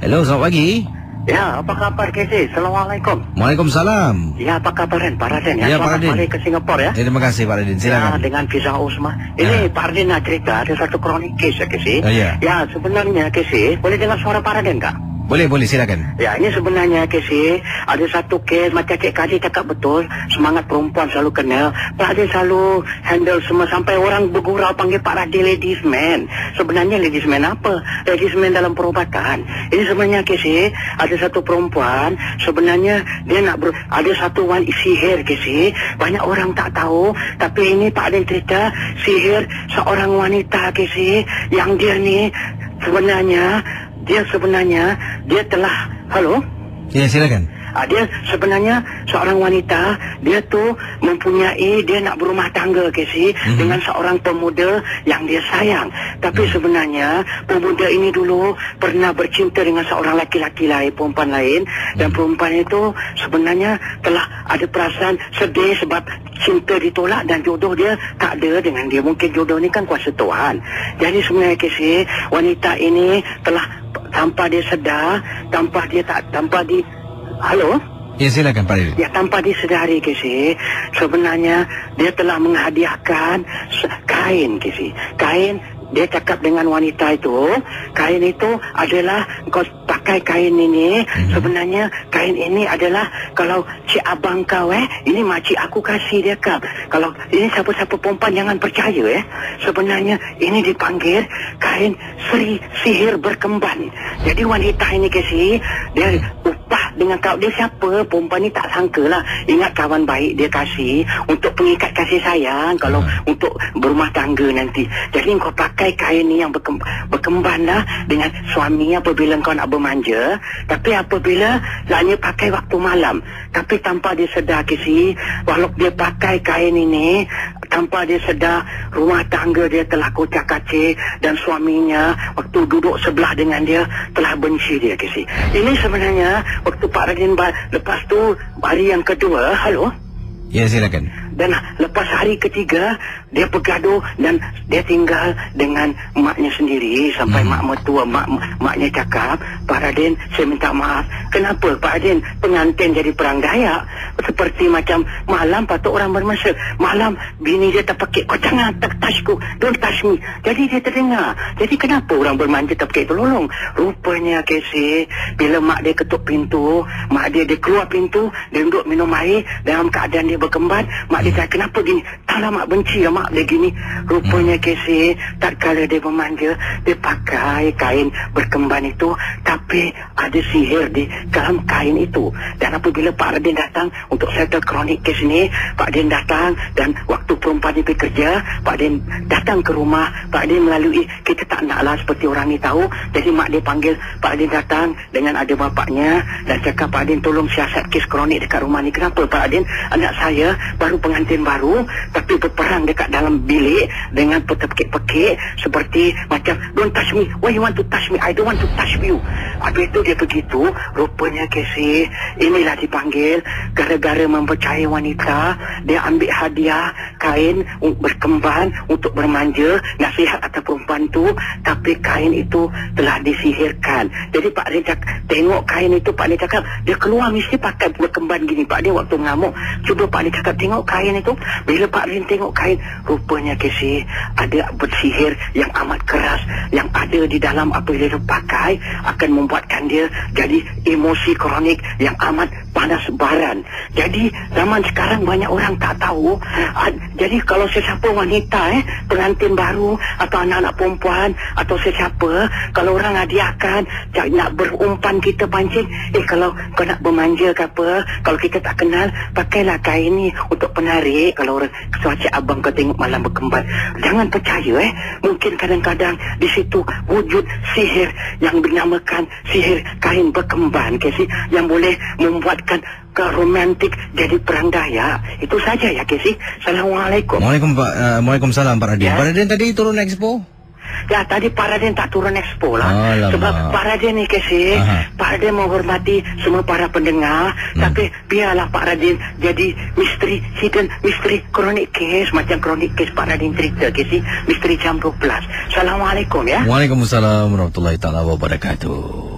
Hello, selamat pagi. Ya, apa kabar KC? Assalamualaikum. Waalaikumsalam. Ya, apa kabar Pak Raden? Ya, Pak Selamat Raden. balik ke Singapura ya. Terima kasih Pak Raden, Ya, silakan. dengan visa Usma. Ini Pak Raden nak cerita, ada satu kronik kes ya KC. Ya. Ya, sebenarnya KC, boleh dengar suara Pak Raden tak? Boleh, silakan. Ya, ini sebenarnya KC, ada satu kes macam Cik Kadi cakap betul, semangat perempuan selalu kenal. Pak Raden selalu handle semua sampai orang bergurau panggil Pak Raden ladies man. Sebenarnya ladies man apa? Ladies man dalam perubatan. Ini sebenarnya KC, ada satu perempuan, sebenarnya dia nak ada satu sihir KC. Banyak orang tak tahu, tapi ini Pak Raden cerita sihir seorang wanita KC, yang dia ni sebenarnya dia telah... Halo? Ya, silakan. Dia sebenarnya seorang wanita, dia tu mempunyai, dia nak berumah tangga dengan seorang pemuda yang dia sayang. Tapi sebenarnya pemuda ini dulu pernah bercinta dengan seorang laki-laki lain, perempuan lain, dan perempuan itu sebenarnya telah ada perasaan sedih sebab cinta ditolak dan jodoh dia tak ada dengan dia. Mungkin jodoh ni kan kuasa Tuhan. Jadi sebenarnya wanita ini telah tanpa dia sedar, Halo? Ya, silakan Pak Raden. Ya, tanpa disedari sebenarnya dia telah menghadiahkan kain kain. Dia cakap dengan wanita itu, kain itu adalah kau pakai kain ini. Sebenarnya kain ini adalah kalau cik abang kau ini makcik aku kasih dia kau. Kalau ini siapa-siapa perempuan jangan percaya sebenarnya ini dipanggil kain sihir berkemban. Jadi wanita ini dia upah dengan kau. Dia siapa? Perempuan ni tak sangka lah. Ingat kawan baik dia kasih untuk pengikat kasih sayang kalau untuk berumah tangga nanti. Jadi kau pakai kain ni yang berkemban lah dengan suami apabila kau nak bermanja. Tapi apabila hanya pakai waktu malam, tapi tanpa dia sedar walaupun dia pakai kain ini, tanpa dia sedar rumah tangga dia telah kocak-kacir dan suaminya waktu duduk sebelah dengan dia telah benci dia Ini sebenarnya waktu Pak Raden lepas tu hari yang kedua. Halo? Ya, silakan. Dan lepas hari ketiga dia bergaduh dan dia tinggal dengan maknya sendiri sampai mak mertua maknya cakap, Pak Raden saya minta maaf. Kenapa Pak Raden pengantin jadi perang Dayak? Seperti macam malam patut orang bermesra, malam bini dia terpekik, kau jangan touchku, don't touch me. Jadi dia terdengar. Jadi kenapa orang bermanja terpekik tolong? Rupanya bila mak dia ketuk pintu, mak dia keluar pintu, dia duduk minum air dalam keadaan dia berkemban. Mak dia cakap, kenapa gini? Taklah mak benci lah mak dia gini. Rupanya tak kala dia bermanja, dia pakai kain berkemban itu, tapi ada sihir di dalam kain itu. Dan apabila Pak Raden datang untuk settle kronik kes ni, Pak Raden datang dan waktu perempuan ni pergi kerja, Pak Raden datang ke rumah. Pak Raden melalui, kita tak naklah seperti orang ni tahu. Jadi mak dia panggil, Pak Raden datang dengan ada bapaknya dan cakap, Pak Raden tolong siasat kes kronik dekat rumah ni. Kenapa Pak Raden? Anak saya baru pengantin baru tapi berperang dekat dalam bilik dengan pekik-pekik seperti macam don't touch me, why you want to touch me, I don't want to touch you. Habis itu dia begitu. Rupanya inilah dipanggil gara-gara mempercayai wanita, dia ambil hadiah kain berkemban untuk bermanja, nasihat atas perempuan tu, tapi kain itu telah disihirkan. Jadi Pak Raden tengok kain itu, Pak Raden cakap dia keluar mesti pakai berkemban gini. Pak Raden waktu mengamuk cuba Pak Raden cakap tengok kain itu. Bila Pak Raden tengok kain, rupanya ada bersihir yang amat keras yang ada di dalam apabila dia pakai akan membuatkan dia jadi emosi kronik yang amat panas baran. Jadi zaman sekarang banyak orang tak tahu. Jadi kalau sesiapa wanita pengantin baru atau anak-anak perempuan atau sesiapa, kalau orang hadiahkan nak berumpan kita pancing, kalau kau nak bermanja ke apa, kalau kita tak kenal, pakailah kain ni untuk penarik. Kalau orang suacik abang kau tengok malam berkemban, jangan percaya mungkin kadang-kadang di situ wujud sihir yang dinamakan sihir kain berkemban yang boleh membuatkan romantik jadi perang Dayak. Itu saja ya Assalamualaikum. Waalaikumsalam Pak Raden. Pak Raden tadi turun expo? Ya, tadi Pak Raden tak turun expo lah. Alamak. Sebab Pak Raden ni Pak Raden menghormati semua para pendengar. Tapi biarlah Pak Raden jadi misteri hidden, misteri kronik kes. Macam kronik kes Pak Raden cerita misteri jam 12. Assalamualaikum ya. Waalaikumsalam warahmatullahi taala wabarakatuh.